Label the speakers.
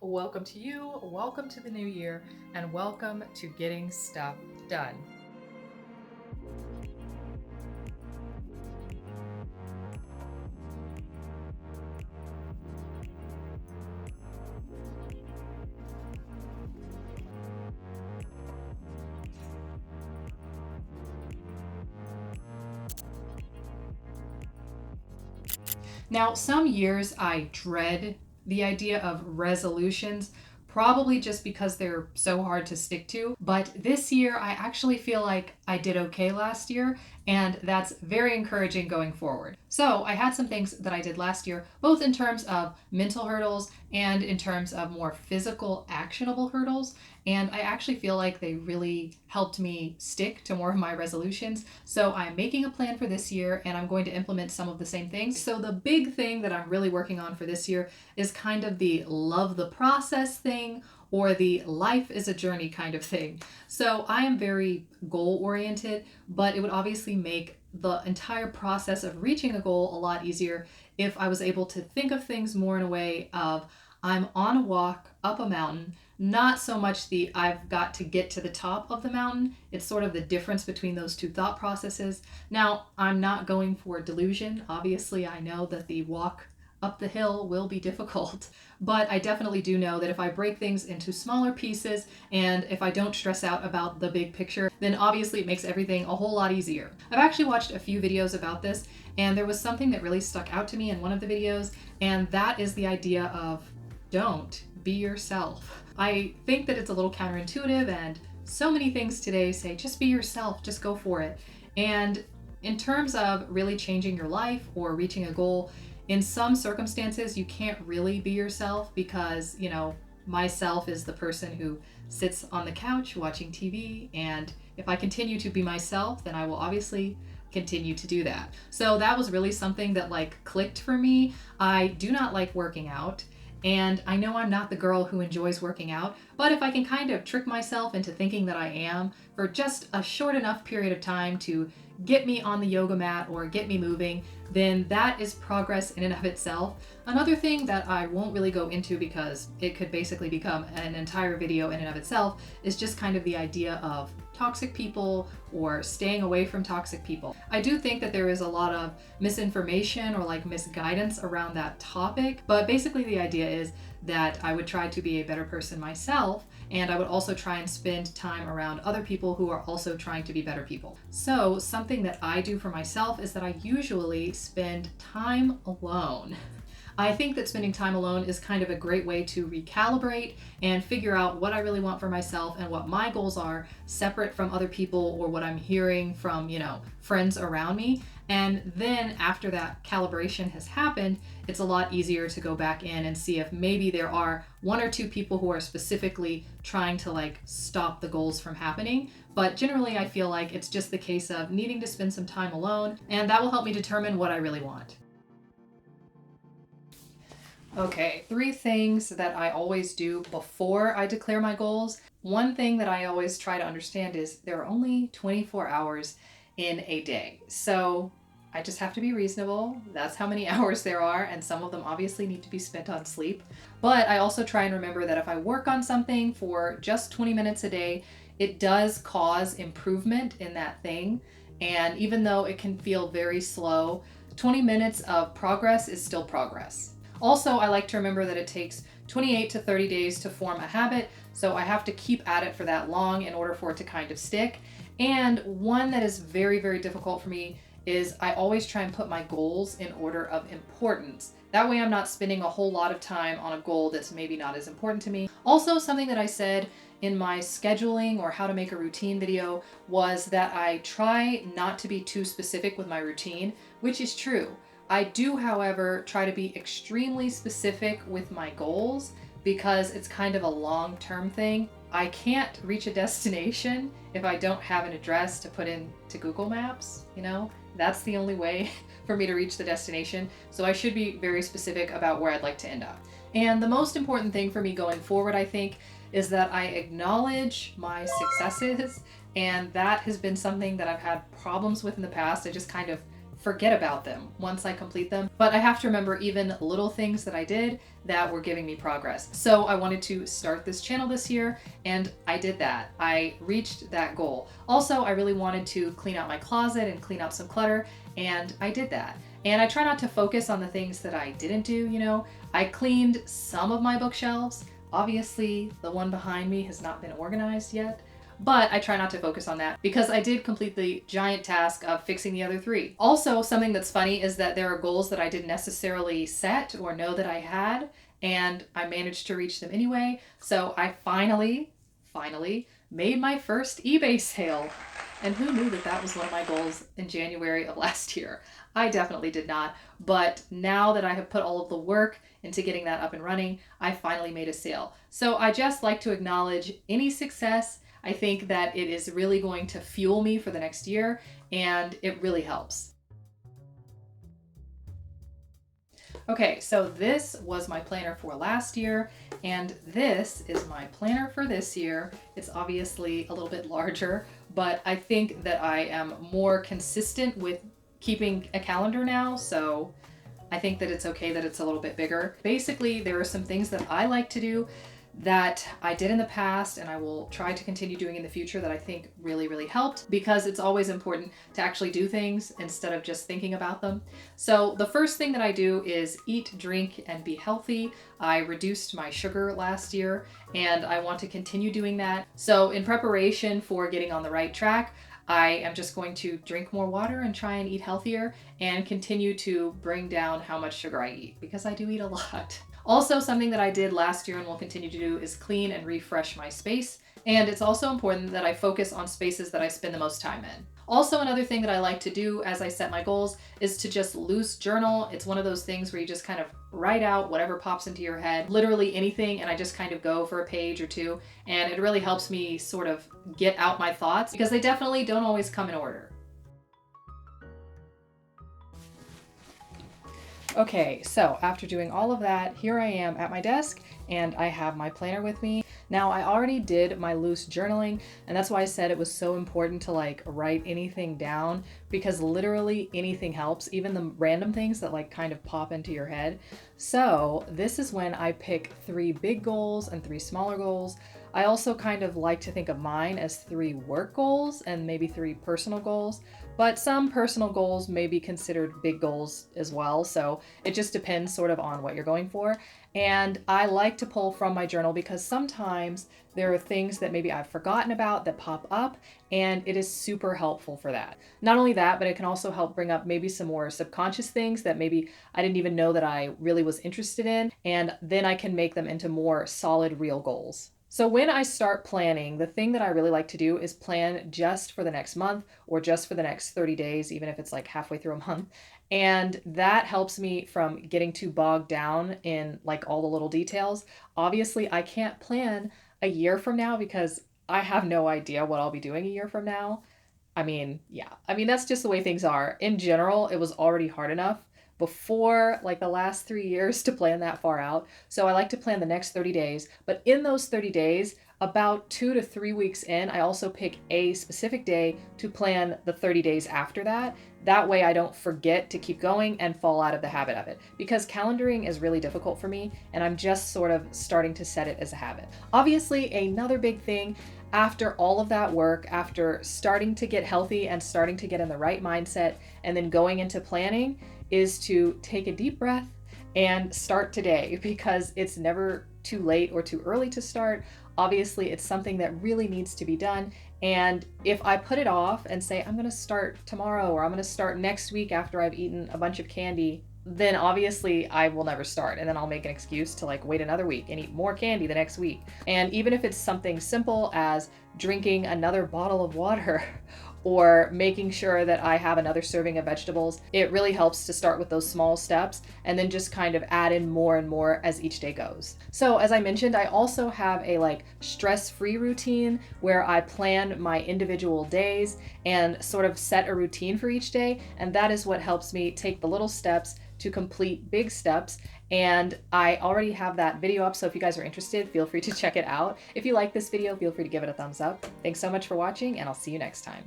Speaker 1: Welcome to you, welcome to the new year, and welcome to Getting Stuff Done. Now, some years I dread the idea of resolutions, probably just because they're so hard to stick to. But this year, I actually feel like I did okay last year, and that's very encouraging going forward. So, I had some things that I did last year, both in terms of mental hurdles and in terms of more physical, actionable hurdles. And I actually feel like they really helped me stick to more of my resolutions. So I'm making a plan for this year and I'm going to implement some of the same things. So the big thing that I'm really working on for this year is kind of the love the process thing or the life is a journey kind of thing. So I am very goal oriented, but it would obviously make the entire process of reaching a goal a lot easier if I was able to think of things more in a way of I'm on a walk up a mountain, not so much the I've got to get to the top of the mountain. It's sort of the difference between those two thought processes. Now, I'm not going for delusion. Obviously, I know that the walk up the hill will be difficult, but I definitely do know that if I break things into smaller pieces and if I don't stress out about the big picture, then obviously it makes everything a whole lot easier. I've actually watched a few videos about this, and there was something that really stuck out to me in one of the videos, and that is the idea of don't be yourself. I think that it's a little counterintuitive, and so many things today say just be yourself, just go for it. And in terms of really changing your life or reaching a goal, in some circumstances, you can't really be yourself because, myself is the person who sits on the couch watching TV. And if I continue to be myself, then I will obviously continue to do that. So that was really something that clicked for me. I do not like working out. And I know I'm not the girl who enjoys working out, but if I can kind of trick myself into thinking that I am for just a short enough period of time to get me on the yoga mat or get me moving, then that is progress in and of itself. Another thing that I won't really go into because it could basically become an entire video in and of itself is just kind of the idea of toxic people or staying away from toxic people. I do think that there is a lot of misinformation or misguidance around that topic, but basically the idea is that I would try to be a better person myself, and I would also try and spend time around other people who are also trying to be better people. So something that I do for myself is that I usually spend time alone. I think that spending time alone is kind of a great way to recalibrate and figure out what I really want for myself and what my goals are, separate from other people or what I'm hearing from, friends around me. And then after that calibration has happened, it's a lot easier to go back in and see if maybe there are one or two people who are specifically trying to stop the goals from happening. But generally, I feel like it's just the case of needing to spend some time alone, and that will help me determine what I really want. Okay, 3 things that I always do before I declare my goals. One thing that I always try to understand is there are only 24 hours in a day. So I just have to be reasonable. That's how many hours there are, and some of them obviously need to be spent on sleep. But I also try and remember that if I work on something for just 20 minutes a day, it does cause improvement in that thing. And even though it can feel very slow, 20 minutes of progress is still progress. Also, I like to remember that it takes 28 to 30 days to form a habit, so I have to keep at it for that long in order for it to kind of stick. And one that is very, very difficult for me is I always try and put my goals in order of importance. That way I'm not spending a whole lot of time on a goal that's maybe not as important to me. Also, something that I said in my scheduling or how to make a routine video was that I try not to be too specific with my routine, which is true. I do, however, try to be extremely specific with my goals because it's kind of a long-term thing. I can't reach a destination if I don't have an address to put into Google Maps, That's the only way for me to reach the destination. So I should be very specific about where I'd like to end up. And the most important thing for me going forward, I think, is that I acknowledge my successes. And that has been something that I've had problems with in the past. I just kind of forget about them once I complete them. But I have to remember even little things that I did that were giving me progress. So I wanted to start this channel this year, and I did that. I reached that goal. Also, I really wanted to clean out my closet and clean out some clutter, and I did that. And I try not to focus on the things that I didn't do, you know. I cleaned some of my bookshelves. Obviously, the one behind me has not been organized yet, but I try not to focus on that because I did complete the giant task of fixing the other 3. Also, something that's funny is that there are goals that I didn't necessarily set or know that I had, and I managed to reach them anyway. So I finally made my first eBay sale. And who knew that that was one of my goals in January of last year? I definitely did not. But now that I have put all of the work into getting that up and running, I finally made a sale. So I just like to acknowledge any success. I think that it is really going to fuel me for the next year, and it really helps. Okay, so this was my planner for last year, and this is my planner for this year. It's obviously a little bit larger, but I think that I am more consistent with keeping a calendar now, so I think that it's okay that it's a little bit bigger. Basically, there are some things that I like to do that I did in the past and I will try to continue doing in the future that I think really helped, because it's always important to actually do things instead of just thinking about them. So the first thing that I do is eat, drink, and be healthy. I reduced my sugar last year and I want to continue doing that. So in preparation for getting on the right track, I am just going to drink more water and try and eat healthier and continue to bring down how much sugar I eat, because I do eat a lot. Also, something that I did last year and will continue to do is clean and refresh my space. And it's also important that I focus on spaces that I spend the most time in. Also, another thing that I like to do as I set my goals is to just loose journal. It's one of those things where you just kind of write out whatever pops into your head, literally anything, and I just kind of go for a page or two. And it really helps me sort of get out my thoughts, because they definitely don't always come in order. Okay, so after doing all of that, here I am at my desk and I have my planner with me. Now, I already did my loose journaling, and that's why I said it was so important to like write anything down, because literally anything helps, even the random things that like kind of pop into your head. So this is when I pick 3 big goals and 3 smaller goals. I also kind of like to think of mine as 3 work goals and maybe 3 personal goals, but some personal goals may be considered big goals as well. So it just depends sort of on what you're going for. And I like to pull from my journal because sometimes there are things that maybe I've forgotten about that pop up, and it is super helpful for that. Not only that, but it can also help bring up maybe some more subconscious things that maybe I didn't even know that I really was interested in, and then I can make them into more solid, real goals. So when I start planning, the thing that I really like to do is plan just for the next month or just for the next 30 days, even if it's like halfway through a month. And that helps me from getting too bogged down in like all the little details. Obviously, I can't plan a year from now because I have no idea what I'll be doing a year from now. That's just the way things are. In general, it was already hard enough before like the last 3 years to plan that far out. So I like to plan the next 30 days, but in those 30 days, about 2 to 3 weeks in, I also pick a specific day to plan the 30 days after that. That way I don't forget to keep going and fall out of the habit of it, because calendaring is really difficult for me and I'm just sort of starting to set it as a habit. Obviously, another big thing after all of that work, after starting to get healthy and starting to get in the right mindset and then going into planning, is to take a deep breath and start today, because it's never too late or too early to start. Obviously, it's something that really needs to be done. And if I put it off and say, I'm going to start tomorrow or I'm going to start next week after I've eaten a bunch of candy, then obviously I will never start. And then I'll make an excuse to like wait another week and eat more candy the next week. And even if it's something simple as drinking another bottle of water or making sure that I have another serving of vegetables, it really helps to start with those small steps and then just kind of add in more and more as each day goes. So as I mentioned, I also have a like stress-free routine where I plan my individual days and sort of set a routine for each day. And that is what helps me take the little steps to complete big steps. And I already have that video up, so if you guys are interested, feel free to check it out. If you like this video, feel free to give it a thumbs up. Thanks so much for watching, and I'll see you next time.